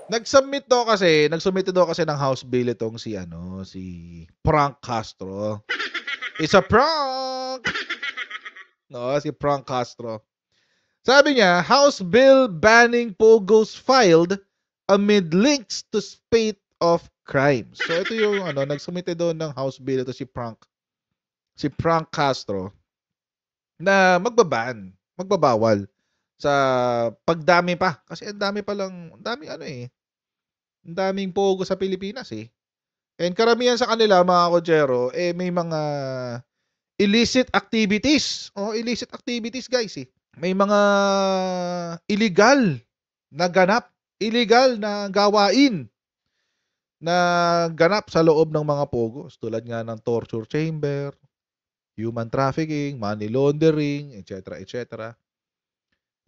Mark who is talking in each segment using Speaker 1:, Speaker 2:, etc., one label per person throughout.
Speaker 1: Nagsubmit daw kasi ng House Bill itong si Frank Castro. It's a prank! No, si Frank Castro. Sabi niya, House Bill banning pogos filed amid links to spate of crimes. So ito yung nagsumite doon ng House Bill ito si Frank Castro na magbabawal sa pagdami pa kasi ang daming pogo sa Pilipinas eh. And karamihan sa kanila mga kotsero may mga illicit activities. Illicit activities guys eh. May mga illegal na gawain na ganap sa loob ng mga pogos tulad nga ng torture chamber, human trafficking, money laundering, etc. etc.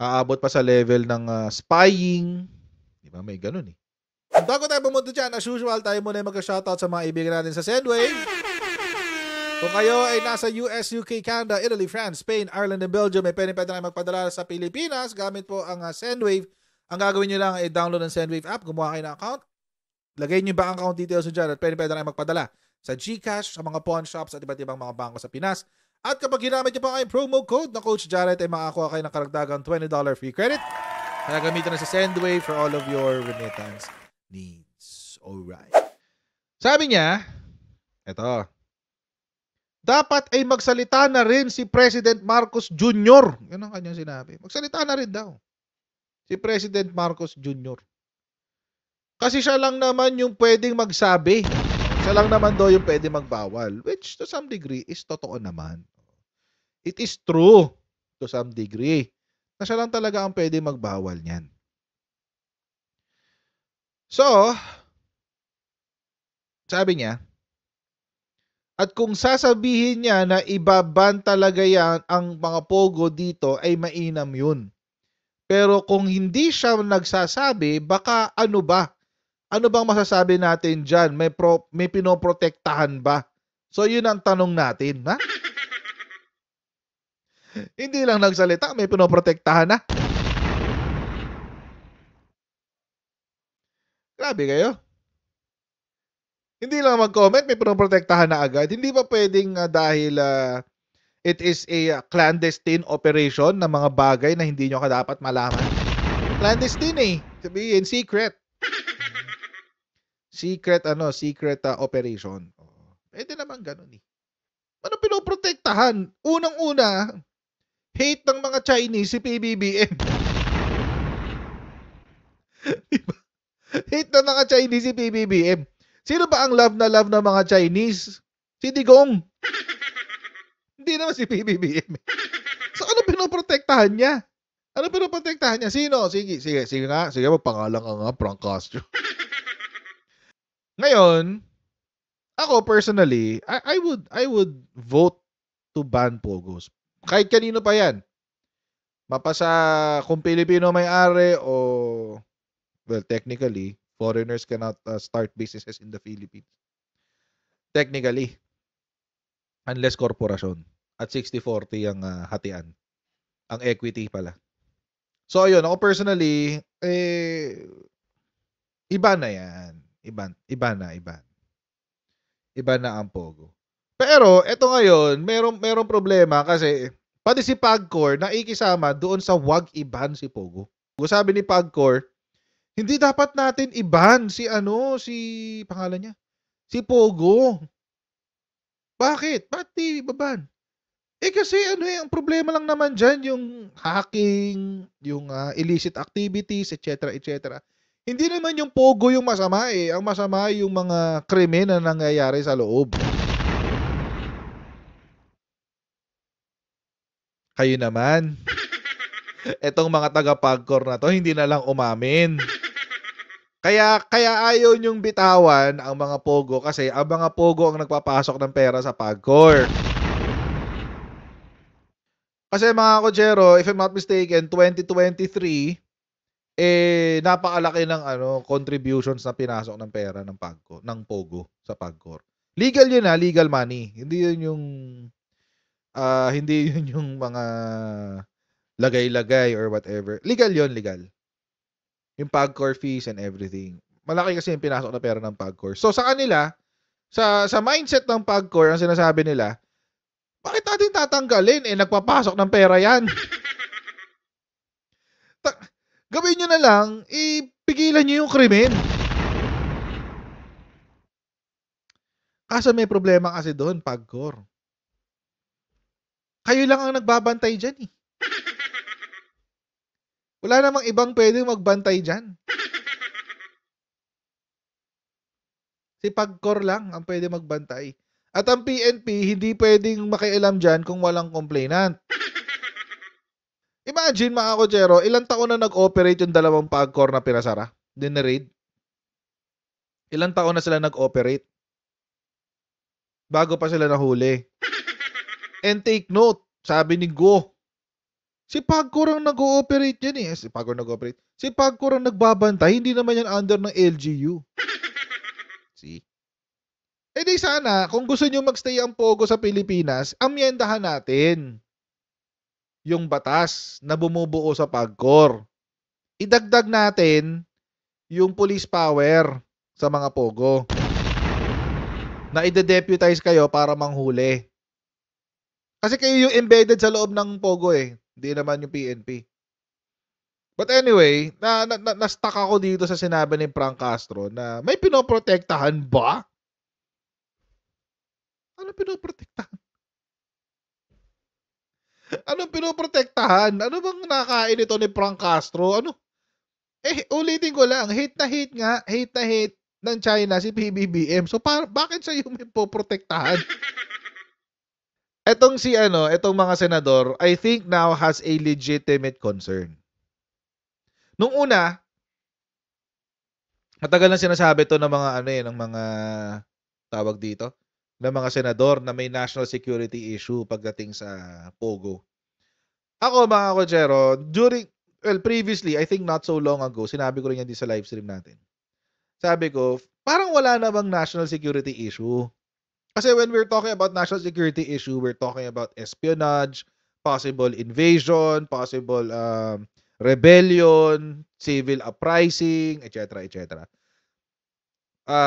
Speaker 1: Aabot pa sa level ng spying. Di ba? May ganun eh. Bago tayo pumunta dyan, as usual, tayo muna mag-shoutout sa mga ibigan natin sa Sendwave. Kung kayo ay nasa US, UK, Canada, Italy, France, Spain, Ireland, and Belgium, may pwede na kayo magpadala sa Pilipinas gamit po ang Sendwave. Ang gagawin nyo lang ay download ng Sendwave app, gumawa kayo ng account, lagay nyo ba ang account details nyo dyan at pwede na kayo magpadala sa GCash, sa mga pawn shops at iba't ibang mga bangko sa Pinas. At kapag ginamit nyo pa kayo promo code na Coach Jared ay makakuha kayo ng karagdagang $20 free credit. Kaya gamitin na sa Sendwave for all of your remittance needs. Alright. Sabi niya, eto, dapat ay magsalita na rin si President Marcos Jr. Yun ang kanyang sinabi. Magsalita na rin daw si President Marcos Jr. Kasi siya lang naman yung pwedeng magsabi. Siya lang naman daw yung pwedeng magbawal. Which to some degree is totoo naman. It is true to some degree na siya lang talaga ang pwedeng magbawal niyan. So, sabi niya, at kung sasabihin niya na ibaban talaga yan ang mga pogo dito ay mainam yun. Pero kung hindi siya nagsasabi, baka ano ba? Ano bang masasabi natin dyan? May pinoprotektahan ba? So yun ang tanong natin, ha? Hindi lang nagsalita, may pinoprotektahan na. Grabe kayo. Hindi lang mag-comment, may pinoprotektahan na agad. Hindi ba pwedeng dahil it is a clandestine operation na mga bagay na hindi nyo dapat malaman? Clandestine eh. Sabihin, secret. Secret operation. Pwede naman ganun eh. Ano pinoprotektahan? Unang-una, hate ng mga Chinese si PBBM. Diba? Hate ng mga Chinese si PBBM. Sino ba ang love ng mga Chinese? Si Digong. Hindi naman si PBBM. So ano pinoprotektahan niya? Sino? Sige nga. Sige, magpangalan ka nga, Frank Castro. Ngayon, ako personally, I would vote to ban pogos. Kahit kanino pa yan. Mapasa kung Pilipino may-ari o, well, technically, foreigners cannot start businesses in the Philippines. Technically. Unless korporasyon. At 60-40 ang hatian. Ang equity pala. So, ayun, ako personally, iba na yan. Iba na ang pogo. Pero, eto ngayon, merong problema kasi pati si Pagcor naikisama doon sa wag iban si pogo. Sabi ni Pagcor, hindi dapat natin iban si pangalan niya, si Pogo. Bakit? Ba't di ibaban? Kasi ang problema lang naman dyan, yung hacking, yung illicit activities, etc. etc. Hindi naman yung Pogo yung masama eh. Ang masama yung mga krimen na nangyayari sa loob. Kayo naman. Etong mga taga-Pagcor na to, hindi na lang umamin. Kaya ayaw nyong bitawan ang mga Pogo kasi ang mga Pogo ang nagpapasok ng pera sa Pagcor. Kasi mga kotsero, if I'm not mistaken, 2023, napakalaki ng contributions na pinasok ng pera ng Pogo sa Pagcor. Legal yun legal money. Hindi yun yung mga lagay-lagay or whatever. Legal yun, legal. yung PAGCOR fees and everything. Malaki kasi yung pinasok na pera ng PAGCOR. So sa kanila, sa mindset ng PAGCOR, ang sinasabi nila, bakit natin tatanggalin? Nagpapasok ng pera yan. Gawin nyo na lang, pigilan nyo yung krimen. Kaso may problema kasi doon, PAGCOR. Kayo lang ang nagbabantay dyan eh. Wala namang ibang pwedeng magbantay dyan. Si PAGCOR lang ang pwede magbantay. At ang PNP, hindi pwedeng makialam dyan kung walang complainant. Imagine mga kotsero, ilang taon na nag-operate yung dalawang PAGCOR na pinasara, dineraid. Ilang taon na sila nag-operate bago pa sila nahuli. And take note, sabi ni Go, si PAGCOR ang nag-ooperate yan eh. Si PAGCOR ang nagbabantay, hindi naman yan under ng LGU. See? Di sana, kung gusto nyo magstay ang Pogo sa Pilipinas, amyendahan natin yung batas na bumubuo sa PAGCOR. Idagdag natin yung police power sa mga Pogo. Na ide-deputize kayo para manghuli. Kasi kayo yung embedded sa loob ng Pogo eh. Hindi naman yung PNP. But anyway, na-stuck ako dito sa sinabi ni Frank Castro na may pinoprotektahan ba? Ano pinoprotektahan? Anong pinoprotektahan? Ano bang nakain ito ni Frank Castro? Ano? Ulitin ko lang, hate na hate ng China si PBBM. So bakit siya yung may poprotektahan? Etong mga senador, I think now has a legitimate concern. Nung una, matagal na sinasabi to ng mga ng mga tawag dito, ng mga senador na may national security issue pagdating sa Pogo. Ako mga kotsero, previously, I think not so long ago, sinabi ko rin yan din sa live stream natin. Sabi ko, parang wala na bang national security issue? Kasi when we're talking about national security issue, we're talking about espionage, possible invasion, possible rebellion, civil uprising, etc. etc.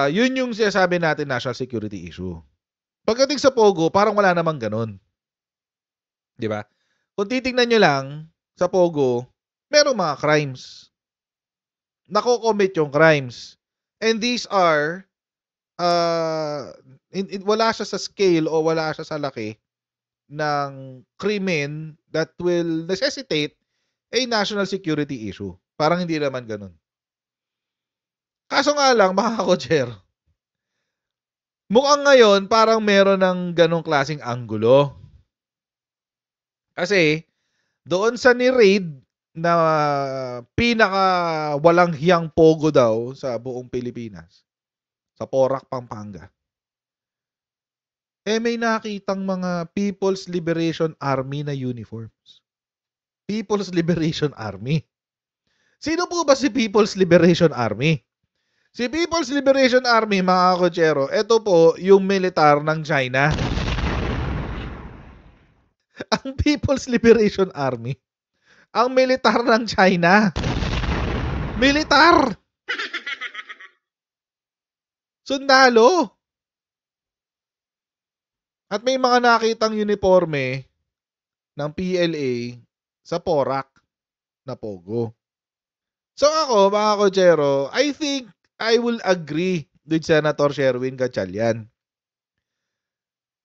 Speaker 1: Yun yung sinasabi natin national security issue. Pagdating sa Pogo, parang wala namang ganun. Di ba? Kung titingnan nyo lang sa Pogo, merong mga crimes. Nako-commit yung crimes. And these are wala siya sa scale o wala siya sa laki ng krimen that will necessitate a national security issue. Parang hindi naman ganun. Kaso nga lang, mga kotsero, mukhang ngayon parang meron ng ganong klaseng anggulo. Kasi doon sa ni-raid na pinaka walang hiyang Pogo daw sa buong Pilipinas, sa Porac, Pampanga, may nakitang mga People's Liberation Army na uniforms. People's Liberation Army. Sino po ba si People's Liberation Army? Si People's Liberation Army, mga kotsero, ito po yung militar ng China. Ang People's Liberation Army, ang militar ng China. Militar! Sundalo! At may mga nakitang uniforme ng PLA sa Porac na Pogo. So ako, mga kotsero, I think I will agree with Senator Sherwin Gatchalian.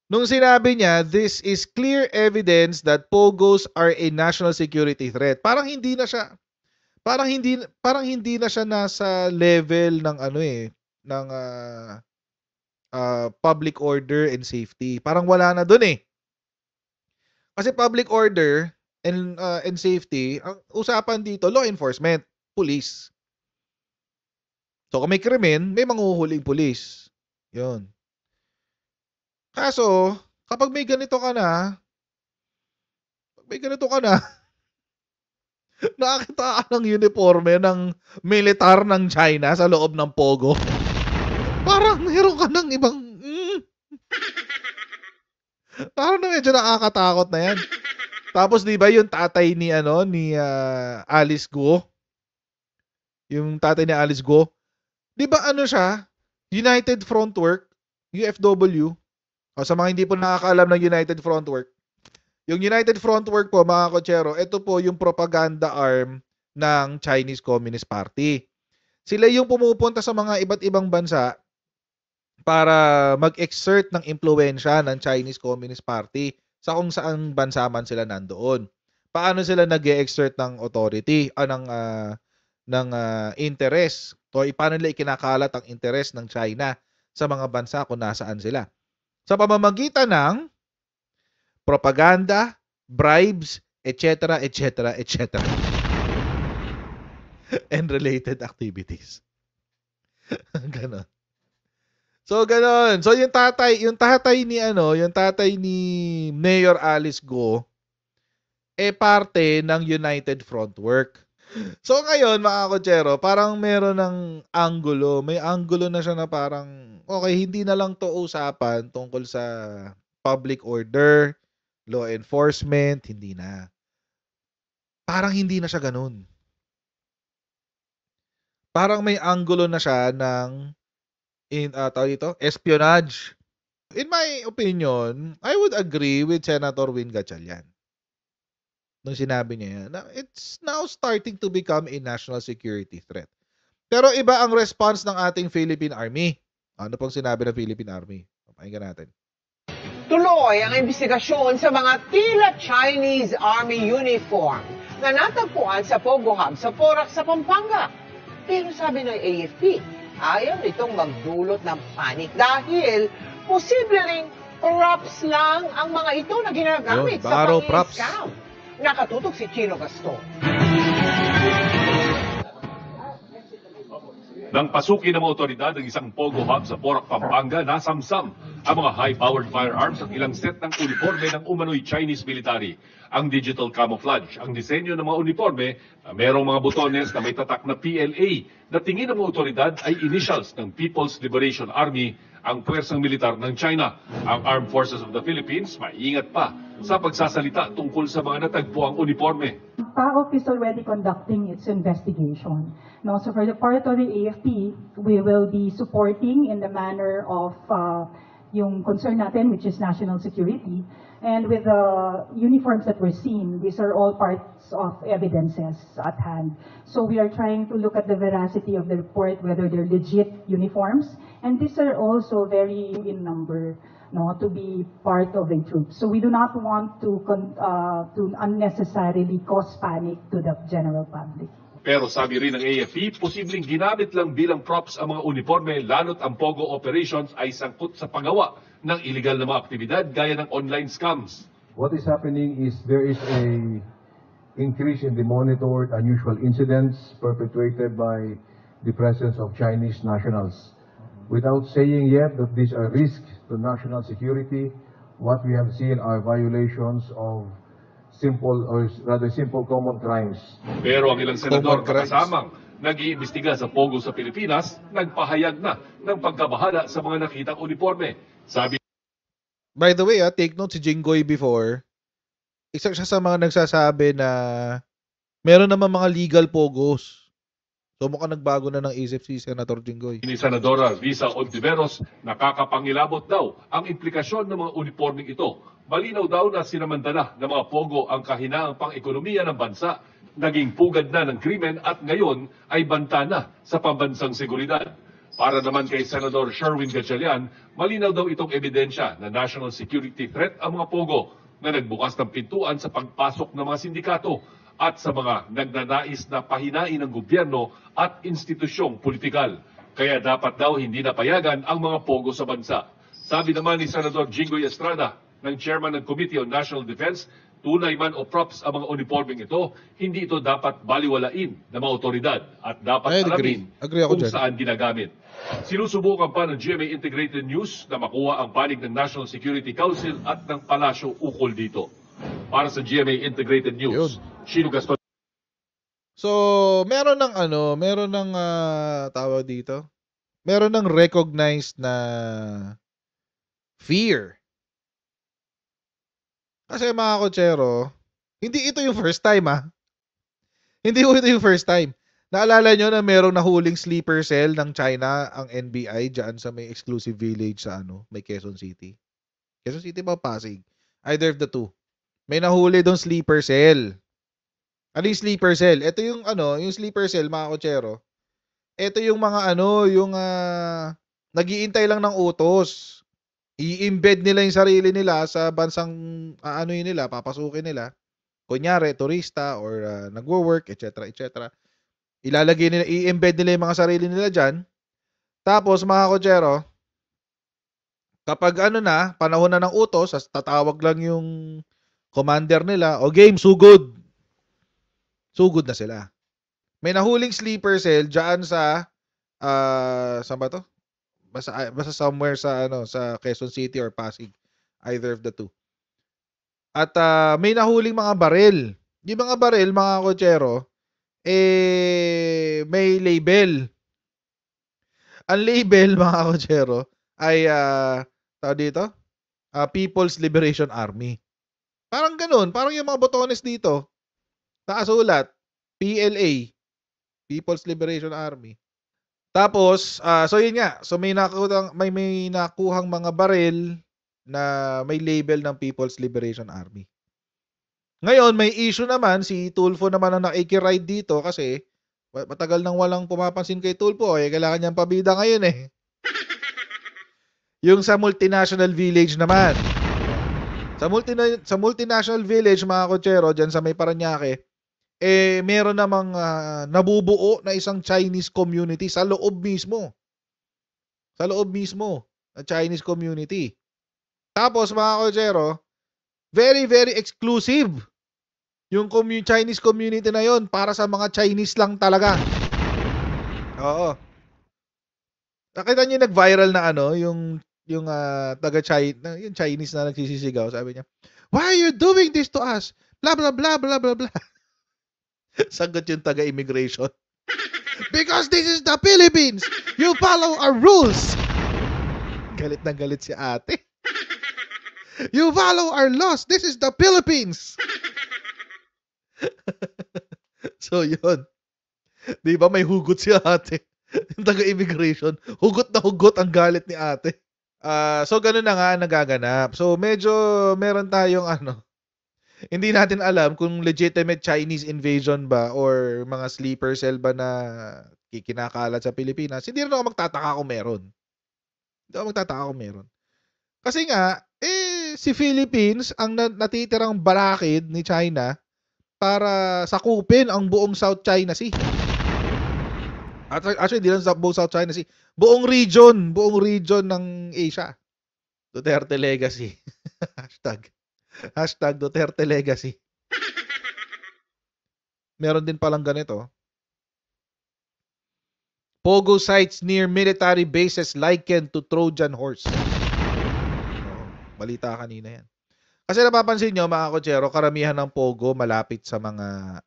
Speaker 1: Nung sinabi niya, this is clear evidence that Pogos are a national security threat. Parang hindi na siya nasa level ng ng public order and safety. Parang wala na doon eh. Kasi public order and safety, ang usapan dito law enforcement, police. So kung may krimen, may manghuhuling police. 'Yun. Kaso, kapag may ganito ka na, nakakita ka ng uniforme ng militar ng China sa loob ng Pogo, parang meron ka ng ibang, parang na medyo nakakatakot na yan. Tapos di ba yung tatay ni Alice Guo, yung tatay ni Alice Go. 'Di ba ano siya? United Front Work, UFW. O sa mga hindi po nakakaalam ng United Front Work, yung United Front Work po mga kotsero, ito po yung propaganda arm ng Chinese Communist Party. Sila yung pumupunta sa mga iba't ibang bansa para mag-exert ng impluwensya ng Chinese Communist Party sa kung saan bansa man sila nandoon. Paano sila nag-e-exert ng authority ng interest o paano nila ikinakalat ang interest ng China sa mga bansa kung nasaan sila. Sa pamamagitan ng propaganda, bribes, etc., etc., etc. and related activities. Ganon. So ganon. So yung tatay ni Mayor Alice Go parte ng United Front Work. So ngayon mga kotsero, parang meron ng anggulo. May anggulo na siya na parang okay, hindi na lang to usapan tungkol sa public order, law enforcement, hindi na. Parang hindi na siya ganun. Parang may anggulo na siya ng espionage. In my opinion, I would agree with Senator Win Gatchalian. Nung sinabi niya na it's now starting to become a national security threat. Pero iba ang response ng ating Philippine Army. Ano pong sinabi ng Philippine Army? Pakinggan natin.
Speaker 2: Tuloy ang investigasyon sa mga tila Chinese Army uniform na natagpuan sa Pogo Hub sa Porac sa Pampanga. Pero sabi ng AFP, ayaw nitong magdulot ng panic dahil posible ring props lang ang mga ito na ginagamit sa pang-scam. Nakatutok si Chino Gaston.
Speaker 3: Nang pasukin ng mga otoridad ng isang Pogo Hub sa Porac, Pampanga, nasamsam ang mga high-powered firearms at ilang set ng uniforme ng umano'y Chinese military. Ang digital camouflage, ang disenyo ng mga uniforme na merong mga botones na may tatak na PLA na tingin ng mga otoridad ay initials ng People's Liberation Army, ang puwersang militar ng China. Ang Armed Forces of the Philippines maiingat pa sa pagsasalita tungkol sa mga natagpuang uniforme.
Speaker 4: PAOK is already conducting its investigation. No, so for the part of the AFP, we will be supporting in the manner of yung concern natin, which is national security. And with the uniforms that we're seeing, these are all parts of evidences at hand. So we are trying to look at the veracity of the report, whether they're legit uniforms. And these are also very in number, no, to be part of a troop. So we do not want to unnecessarily cause panic to the general public.
Speaker 3: Pero sabi rin ng AFP, posibleng ginamit lang bilang props ang mga uniforme lalo't ang POGO operations ay sangkot sa paggawa ng illegal na mga aktibidad gaya ng online scams.
Speaker 5: What is happening is there is a increase in the monitored unusual incidents perpetrated by the presence of Chinese nationals. Without saying yet that these are risks to national security, what we have seen are violations of simple common crimes.
Speaker 3: Pero ang ilang senador na kasamang nag-iimbestiga sa POGO sa Pilipinas, nagpahayag na ng pagkabahala sa mga nakitang uniforme. Sabi,
Speaker 1: by the way, take note si Jinggoy before, isa siya sa mga nagsasabi na meron naman mga legal POGOs. So mukhang nagbago na ng isip si Senator Jinggoy.
Speaker 3: Ni Senadora Risa Ontiveros, nakakapangilabot daw ang implikasyon ng mga uniformeng ito. Malinaw daw na sinamantala ng mga POGO ang kahinaang pang-ekonomiya ng bansa, naging pugad na ng krimen at ngayon ay banta na sa pambansang seguridad. Para naman kay Senador Sherwin Gatchalian, malinaw daw itong ebidensya na national security threat ang mga POGO na nagbukas ng pintuan sa pagpasok ng mga sindikato at sa mga nagnanais na pahinain ng gobyerno at institusyong politikal. Kaya dapat daw hindi napayagan ang mga POGO sa bansa. Sabi naman ni Senador Jinggoy Estrada, ng chairman ng Committee on National Defense, tunay man o props ang mga uniformeng ito, hindi ito dapat baliwalain ng mga otoridad at dapat alamin kung saan ginagamit. Sinusubukan pa ng GMA Integrated News na makuha ang panig ng National Security Council at ng Palasyo ukol dito. Para sa GMA Integrated News, Chino Gaston.
Speaker 1: So, meron ng tawag dito. Meron ng recognized na fear. Kasi mga kotsero, hindi ito yung first time Hindi ito yung first time. Naalala nyo na merong nahuling sleeper cell ng China ang NBI dyan sa may exclusive village sa may Quezon City. Quezon City ba Pasig? Either of the two. May nahuli doon sleeper cell. Ano yung sleeper cell? Ito yung yung sleeper cell mga kotsero. Ito yung mga yung nag-iintay lang ng utos. I-embed nila yung sarili nila sa bansang nila, papasukin nila. Kunyari, turista or nagwo-work, etc. etc. Ilalagay nila, i-embed nila yung mga sarili nila dyan. Tapos, mga kotsero, kapag panahon na ng utos, tatawag lang yung commander nila, o game, sugod. Sugod na sila. May nahuling sleeper cell dyan sa, saan ba to? Basta somewhere sa, sa Quezon City or Pasig. Either of the two. At may nahuling mga baril. Yung mga baril, mga kotsero, may label. Ang label, mga kotsero, ay, tawag dito, People's Liberation Army. Parang ganun. Parang yung mga botones dito. Nakasulat, PLA, People's Liberation Army. Tapos, so yun nga. So may nakuhang mga baril na may label ng People's Liberation Army. Ngayon, may issue naman, si Tulfo naman ang nakikiride dito kasi matagal nang walang pumapansin kay Tulfo. Kailangan niyang pabida ngayon eh. Yung sa multinational village naman. Sa multinational village, mga kotsero, dyan sa may Parañaque, meron namang nabubuo na isang Chinese community sa loob mismo. Sa loob mismo, na Chinese community. Tapos, mga kotsero, very, very exclusive. Yung Chinese community na yon para sa mga Chinese lang talaga. Oo. Nakita niyo nag-viral na yung taga-China, yung Chinese na nagsisisigaw, sabi niya, "Why are you doing this to us? Blah, blah, blah, blah, blah, blah." Sagot yung taga-immigration. "Because this is the Philippines. You follow our rules." Galit na galit si ate. "You follow our laws. This is the Philippines." So, yun. Di ba may hugot si ate? Yung taga-immigration. Hugot na hugot ang galit ni ate. So, ganun na nga nagaganap. So, medyo meron tayong hindi natin alam kung legitimate Chinese invasion ba or mga sleeper cell ba na kinakalat sa Pilipinas. Hindi rin ako magtataka kung meron. Hindi ako magtataka kung meron. Kasi nga, si Philippines ang natitirang balakid ni China para sakupin ang buong South China Sea. Actually, di lang sa buong South China Sea. Buong region ng Asia. Duterte Legacy. Hashtag Duterte Legacy. Meron din palang ganito. Pogo sites near military bases likened to Trojan horse. Balita kanina yan. Kasi napapansin nyo, mga kotsero, karamihan ng Pogo malapit sa mga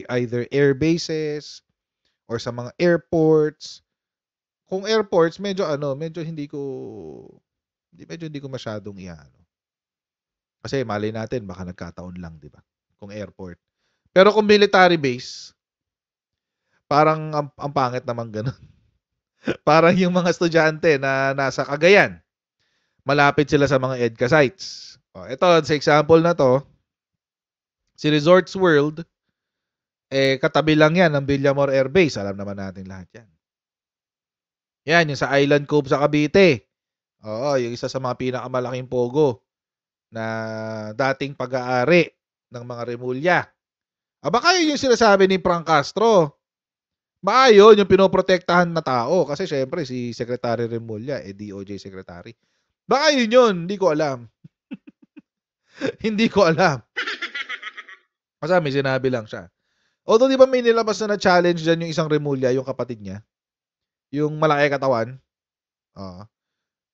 Speaker 1: either air bases or sa mga airports. Kung airports, medyo hindi ko masyadong Kasi malay natin, baka nagkataon lang, di ba? Kung airport. Pero kung military base, parang ang pangit naman ganun. Parang yung mga estudyante na nasa Cagayan, malapit sila sa mga EDCA sites. Ito, sa example na to, si Resorts World, katabi lang yan ng Villamor Air Base. Alam naman natin lahat yan. Yan, yung sa Island Cove sa Cavite. Oo, yung isa sa mga pinakamalaking Pogo na dating pag-aari ng mga Remulla. Baka yun yung sinasabi ni Frank Castro. Baka yun yung pinoprotektahan na tao. Kasi syempre si Secretary Remulla, DOJ Secretary. Baka yun, hindi ko alam. Hindi ko alam. Kasi may sinabi lang siya. Although di ba may nilabas na challenge dyan yung isang Remulla, yung kapatid niya? Yung malaki katawan.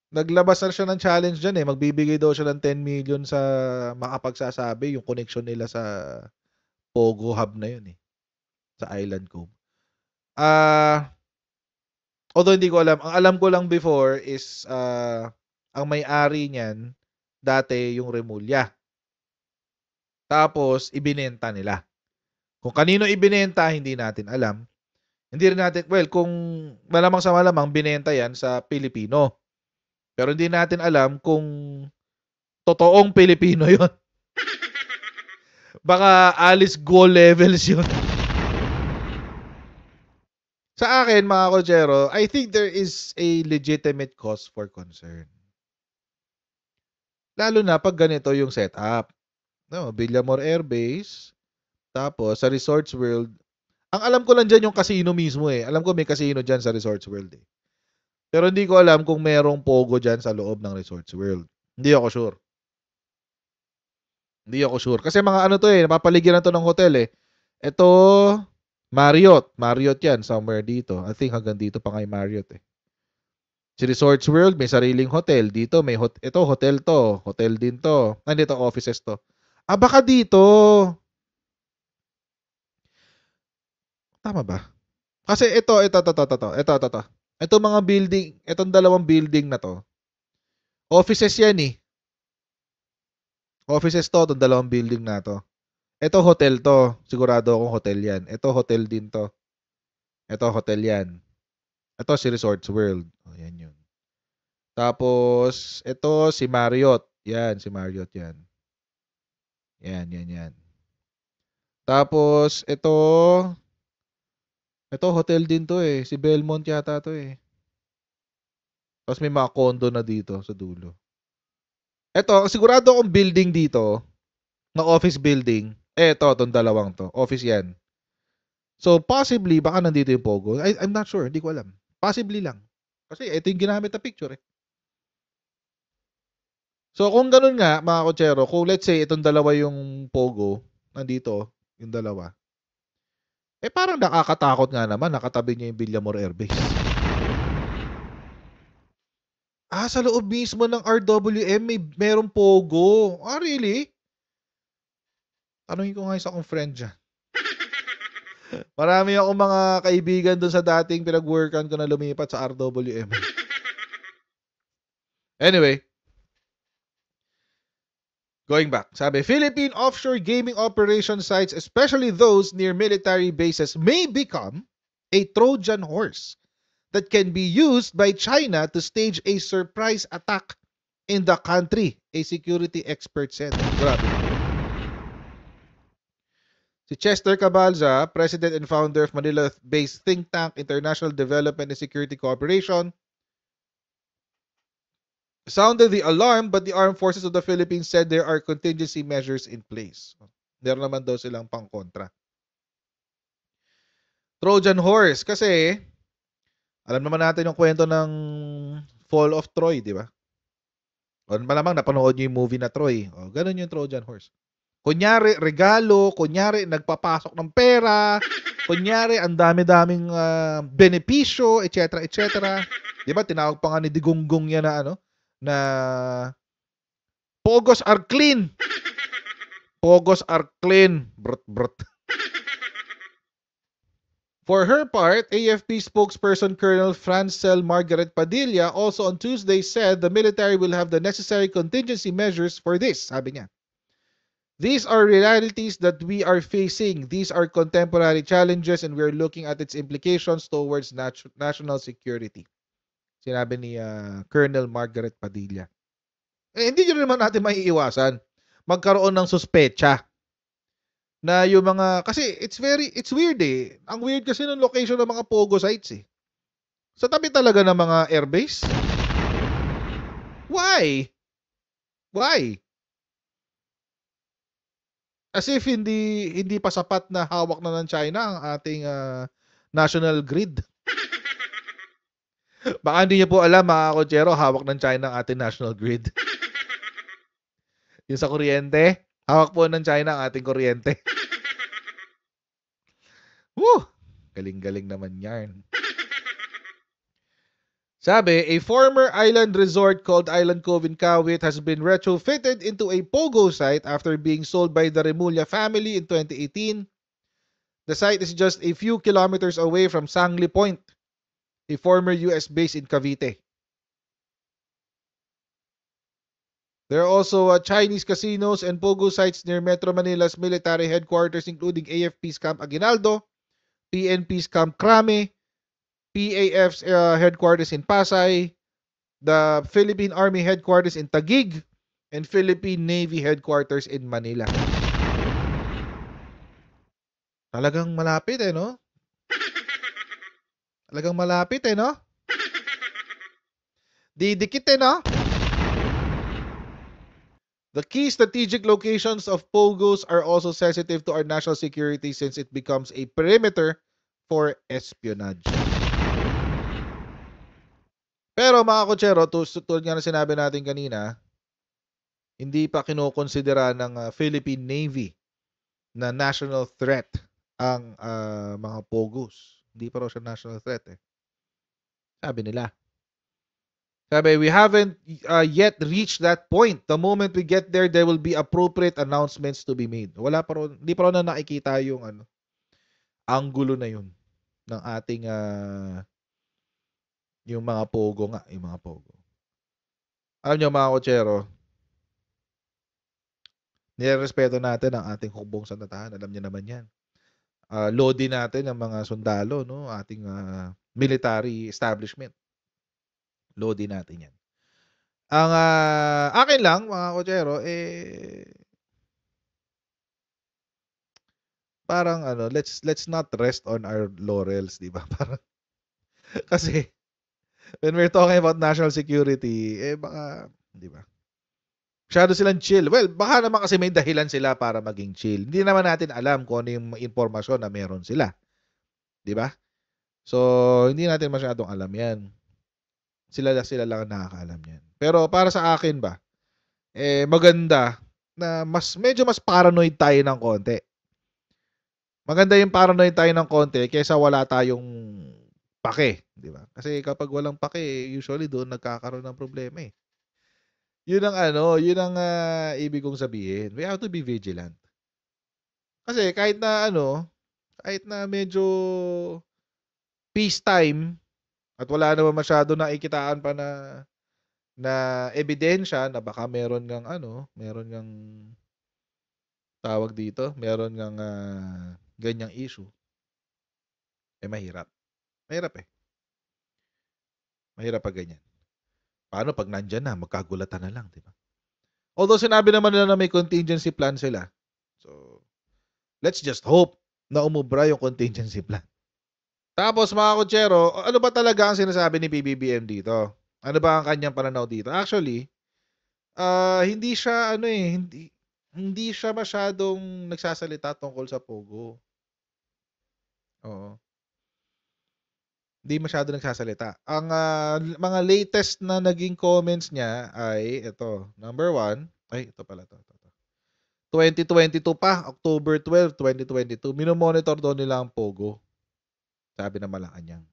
Speaker 1: Naglabas na siya ng challenge dyan eh. Magbibigay daw siya ng 10 million sa makapagsasabi yung connection nila sa Pogo Hub na yun eh. Sa Island Cove. Although hindi ko alam. Ang alam ko lang before is ang may-ari niyan dati yung Remulla. Tapos ibinenta nila. Kung kanino ibinenta, hindi natin alam. Hindi rin natin, well, kung malamang sa malamang binenta yan sa Pilipino. Pero hindi natin alam kung totoong Pilipino yon. Baka Alice Go levels yun. Sa akin, mga kochero, I think there is a legitimate cause for concern. Lalo na pag ganito yung setup. No, Villamor Air Base, tapos sa Resorts World. Ang alam ko lang dyan yung casino mismo eh. Alam ko may casino dyan sa Resorts World eh. Pero hindi ko alam kung merong pogo dyan sa loob ng Resorts World. Hindi ako sure. Hindi ako sure. Kasi mga ano to eh, napapaligyan na to ng hotel eh. Ito, Marriott. Marriott yan, somewhere dito. I think hanggang dito pa kay Marriott eh. Si Resorts World, may sariling hotel. Dito, may ito, hotel to. Hotel din to. Nandito, offices to. Ah, baka dito. Tama ba? Kasi ito. Ito mga building, itong dalawang building na to. Offices yan eh. Offices to, itong dalawang building na to. Ito hotel to. Sigurado akong hotel yan. Ito hotel din to. Ito hotel yan. Ito si Resorts World. O, yan yun. Tapos, ito si Marriott. Yan, si Marriott yan. Yan. Tapos, ito hotel din to eh. Si Belmont yata to eh. Tapos may mga condo na dito sa dulo. Ito, sigurado akong building dito, na office building. Itong dalawang to. Office yan. So, possibly, baka nandito yung pogo. I'm not sure. Hindi ko alam. Possibly lang. Kasi ito yung ginamit na picture eh. So, kung ganun nga, mga kochero, kung let's say, itong dalawa yung pogo, nandito, yung dalawa, parang nakakatakot nga naman, nakatabi niya yung Villamor Air Base. Sa loob mismo ng RWM, merong pogo. Really? Tanungin ko nga isa kong friend dyan. Marami akong mga kaibigan doon sa dating pinag-workan ko na lumipat sa RWM. Anyway, going back, sabi, Philippine offshore gaming operation sites, especially those near military bases, may become a Trojan horse that can be used by China to stage a surprise attack in the country, a security expert said. Grabe. Si Chester Cabalza, president and founder of Manila-based think tank International Development and Security Cooperation, sounded the alarm, but the armed forces of the Philippines said there are contingency measures in place. Meron naman daw silang pang-kontra. Trojan horse, kasi alam naman natin yung kwento ng Fall of Troy, di ba? O malamang napanood nyo yung movie na Troy. O, ganun yung Trojan horse. Kunyari, regalo. Kunyari, nagpapasok ng pera. Kunyari, ang dami-daming benepisyo, etc. Di ba, tinawag pa nga ni Digunggong yan na na Pogos are clean. Pogos are clean. Brut. For her part, AFP spokesperson Colonel Francel Margaret Padilla also on Tuesday said the military will have the necessary contingency measures for this, sabi niya. These are realities that we are facing. These are contemporary challenges and we're looking at its implications towards national security. Sinabi ni Colonel Margaret Padilla. Hindi nyo naman natin maiiwasan magkaroon ng suspecha na yung mga, kasi it's weird eh. Ang weird kasi ng location ng mga pogo sites eh. Sa tabi talaga ng mga airbase. Why? As if hindi pa sapat na hawak na ng China ang ating national grid. Baka hindi niyo po alam, mga kochero, hawak ng China ang ating national grid. Yung sa kuryente, hawak po ng China ang ating kuryente. Woo! Galing-galing naman yarn. Sabi, a former island resort called Island Cove in Kawit has been retrofitted into a pogo site after being sold by the Remulla family in 2018. The site is just a few kilometers away from Sangli Point, a former US base in Cavite. There are also Chinese casinos and pogo sites near Metro Manila's military headquarters, including AFP's Camp Aguinaldo, PNP's Camp Crame, PAF's headquarters in Pasay, the Philippine Army headquarters in Taguig, and Philippine Navy headquarters in Manila. Talagang malapit no? Talagang malapit no? Didikit no? The key strategic locations of POGOs are also sensitive to our national security since it becomes a perimeter for espionage. Pero mga kotsero, tulad nga na sinabi natin kanina, hindi pa kinokonsidera ng Philippine Navy na national threat ang mga POGOs. Hindi pa raw siya national threat Sabi nila. Sabi, we haven't yet reached that point. The moment we get there will be appropriate announcements to be made. Wala pa ron, hindi pa ron na nakikita yung anggulo na yun ng ating yung mga pogo nga, yung mga pogo. Alam nyo mga kotsero, nirerespeto natin ang ating hukbong sanatahan. Alam niyo naman yan. Lodi natin ang mga sundalo, no? Ating military establishment. Lodi natin yan. Ang akin lang, mga kotsero, parang let's not rest on our laurels, di ba? Parang, kasi, when we're talking about national security, baka, di ba? Masyado silang chill. Well, baka naman kasi may dahilan sila para maging chill. Hindi naman natin alam kung ano yung impormasyon na meron sila. Di ba? So, hindi natin masyadong alam yan. Sila lang nakakaalam yan. Pero para sa akin ba, maganda na medyo mas paranoid tayo ng konti. Maganda yung paranoid tayo ng konti kaysa wala tayong pake, di ba? Kasi kapag walang pake, usually doon nagkakaroon ng problema Yun ang ibig kong sabihin. We have to be vigilant. Kasi kahit na medyo peacetime at wala naman masyado na ikitaan pa na ebidensya na baka meron ngang tawag dito, meron ngang ganyang issue. Mahirap. Mahirap Mahirap pag ganyan. Paano pag nandyan na, magkagulatan na lang, di ba? Although sinabi naman nila na may contingency plan sila. So, let's just hope na umubra yung contingency plan. Tapos mga kotsero, ano ba talaga ang sinasabi ni PBBM dito? Ano ba ang kanyang pananaw dito? Actually, hindi siya hindi siya masyadong nagsasalita tungkol sa POGO. Oo. Hindi masyado nagsasalita. Ang mga latest na naging comments niya ay ito. Number 1. Ay, ito pala. 2022 pa. October 12, 2022. Minomonitor daw nila ang POGO. Sabi ng Malacanang.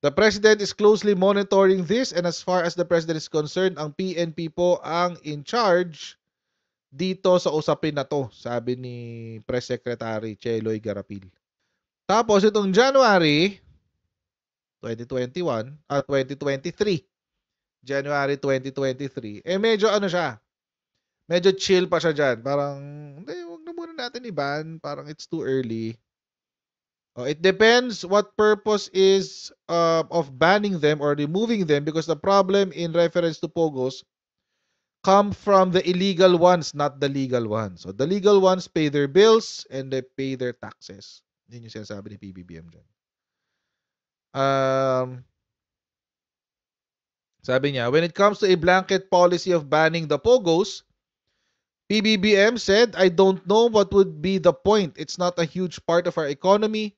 Speaker 1: The President is closely monitoring this and as far as the President is concerned, ang PNP po ang in charge dito sa usapin na to. Sabi ni Press Secretary Cheloy Garapil. Tapos itong January 2021 at 2023. January 2023. Medyo siya. Medyo chill pa siya dyan. Parang, hindi, huwag na muna natin i-ban. Parang it's too early. It depends what purpose is of banning them or removing them because the problem in reference to POGOs come from the illegal ones, not the legal ones. So the legal ones pay their bills and they pay their taxes. Yun yung sinasabi ni PBBM dyan. Sabi niya, when it comes to a blanket policy of banning the POGOs, PBBM said, I don't know what would be the point. It's not a huge part of our economy.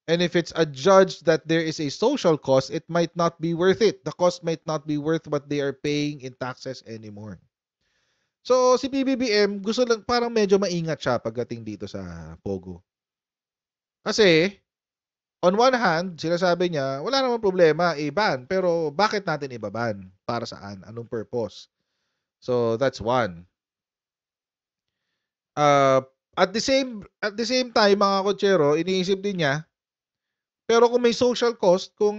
Speaker 1: And if it's adjudged that there is a social cost, it might not be worth it. The cost might not be worth what they are paying in taxes anymore. So, si PBBM, gusto lang, parang medyo maingat siya pagdating dito sa POGO. Kasi, on one hand, sinasabi niya, wala namang problema, i-ban. Pero, bakit natin i-ban? Para saan? Anong purpose? So, that's one. At the same time, mga kotsero, iniisip din niya, pero kung may social cost, kung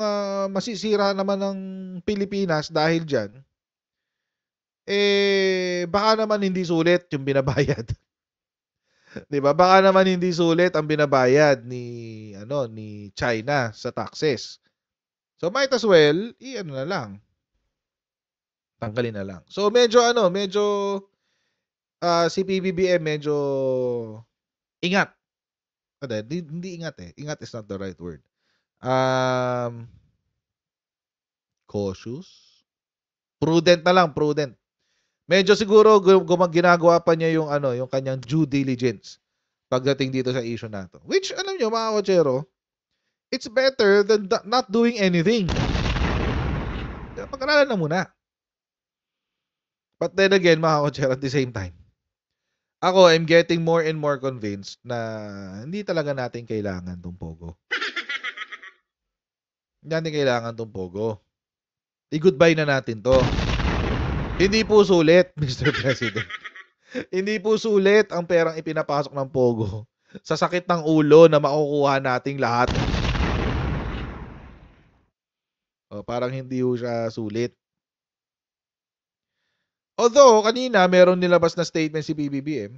Speaker 1: masisira naman ng Pilipinas dahil dyan, baka naman hindi sulit yung binabayad. 'Di ba? Baka naman hindi sulit ang binabayad ni ni China sa taxes. So might as well i-ano na lang, tanggalin na lang. So medyo si PBBM medyo ingat. Hindi ingat eh. Ingat is not the right word. Um, Cautious? Prudent na lang, prudent. Medyo siguro ginagawa pa niya yung yung kanyang due diligence pagdating dito sa issue na to. Which alam niyo mga kotsero, it's better than not doing anything. Pag-aralan na muna. But then again, mga kotsero, at the same time, ako, I'm getting more and more convinced na hindi talaga natin kailangan tong Pogo. Hindi natin kailangan tong Pogo. I-goodbye na natin to. Hindi po sulit, Mr. President. Hindi po sulit ang perang ipinapasok ng Pogo sa sakit ng ulo na makukuha nating lahat. Parang hindi po siya sulit. Although, kanina, meron nilabas na statement si PBBM.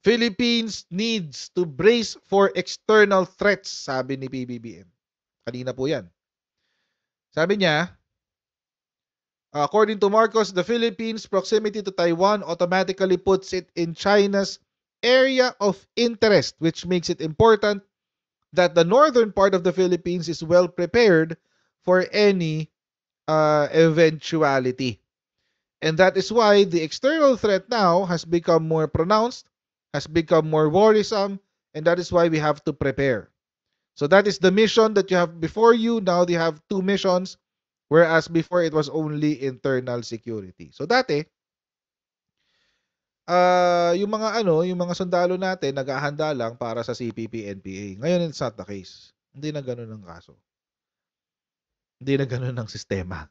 Speaker 1: Philippines needs to brace for external threats, sabi ni PBBM. Kanina po yan. Sabi niya, according to Marcos, the Philippines' proximity to Taiwan automatically puts it in China's area of interest, which makes it important that the northern part of the Philippines is well prepared for any eventuality. And that is why the external threat now has become more pronounced, has become more worrisome, and that is why we have to prepare. So that is the mission that you have before you. Now you have two missions, whereas before it was only internal security. So dati, yung mga sundalo natin naghahanda lang para sa CPP-NPA. Ngayon it's not the case. Hindi na ganoon ang kaso. Hindi na ganoon ang sistema.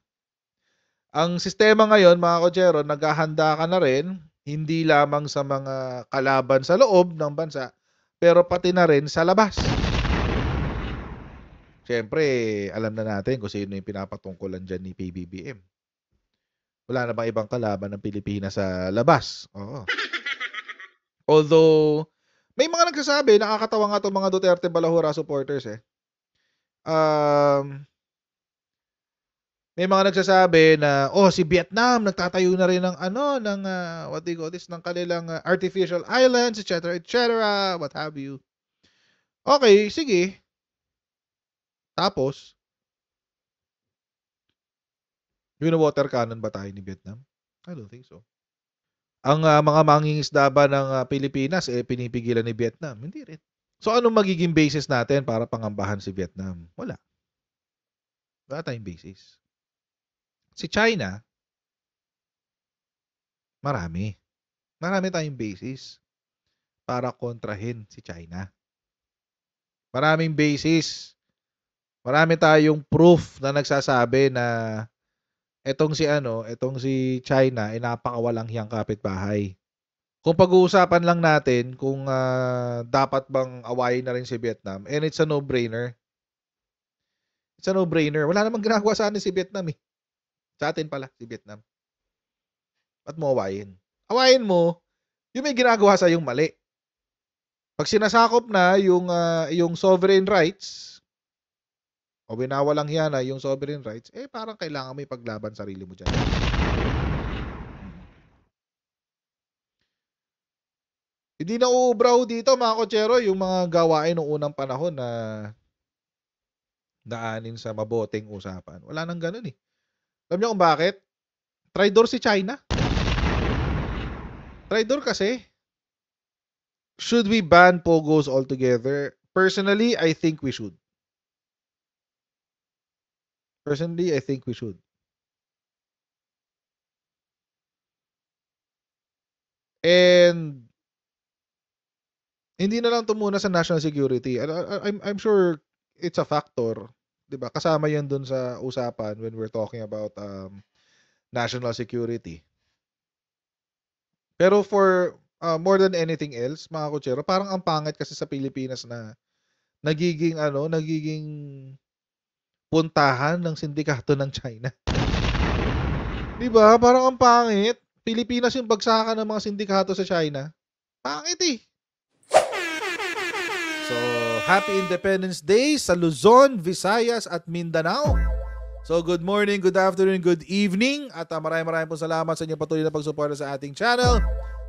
Speaker 1: Ang sistema ngayon, mga kotsero, naghahanda ka na rin, hindi lamang sa mga kalaban sa loob ng bansa, pero pati na rin sa labas. Siyempre, alam na natin kung sino yung pinapatungkulan dyan ni PBBM. Wala na bang ibang kalaban ng Pilipinas sa labas? Oo. Although, may mga nagsasabi, nakakatawa nga itong mga Duterte Balahura supporters eh. May mga nagsasabi na si Vietnam nagtatayo na rin ng what do you call this, ng kanilang artificial islands, etc., what have you. Okay, sige. Tapos water cannon ba tayo ni Vietnam? I don't think so. Ang mga mangingisda ba ng Pilipinas pinipigilan ni Vietnam? Hindi rin. So anong magiging basis natin para pangambahan si Vietnam? Wala tayong basis. Si China, marami tayong basis para kontrahin si China. Maraming basis. Marami tayong proof na nagsasabi na etong si China ay napakawalang hiyang kapitbahay. Kung pag-uusapan lang natin kung dapat bang awayin na rin si Vietnam, and it's a no-brainer. It's a no-brainer. Wala namang ginagawa sa atin si Vietnam eh. Sa atin pala, si Vietnam. Ba't mo awayin? Awayin mo, yung may ginagawa sa yung mali. Pag sinasakop na yung sovereign rights, o binawalang hiya na yung sovereign rights, parang kailangan mo ipaglaban sarili mo dyan. Hindi na uubraw dito, mga kotsero, yung mga gawain noong unang panahon na daanin sa maboteng usapan. Wala nang ganun eh. Alam niyo kung bakit? Traidor si China. Traidor kasi. Should we ban Pogos altogether? Personally, I think we should. And hindi na lang ito muna sa national security. I'm sure it's a factor. Diba? Kasama yan dun sa usapan when we're talking about national security. Pero for more than anything else, mga kotsero, parang ang pangit kasi sa Pilipinas na nagiging puntahan ng sindikato ng China. Diba? Parang ang pangit. Pilipinas yung bagsakan ng mga sindikato sa China. Pangit eh. So, Happy Independence Day sa Luzon, Visayas at Mindanao. So, good morning, good afternoon, good evening. At maraming pong salamat sa inyong patuloy na pagsuporta sa ating channel.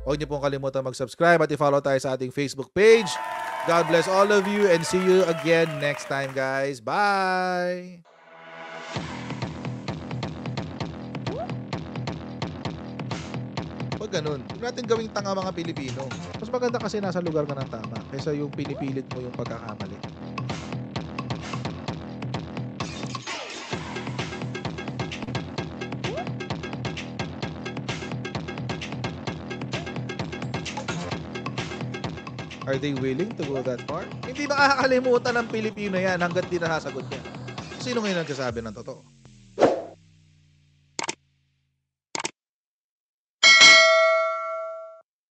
Speaker 1: Huwag niyo pong kalimutan mag-subscribe at i-follow tayo sa ating Facebook page. God bless all of you and see you again next time, guys. Bye! Pag ganun, huwag natin gawing tanga mga Pilipino. Mas maganda kasi nasa lugar ka ng tama kaysa yung pinipilit mo yung pagkakamali. Are they willing to go that far? Hindi makakalimutan ng Pilipino yan hanggat di nasasagot niya. Sino ngayon nagsasabi ng totoo?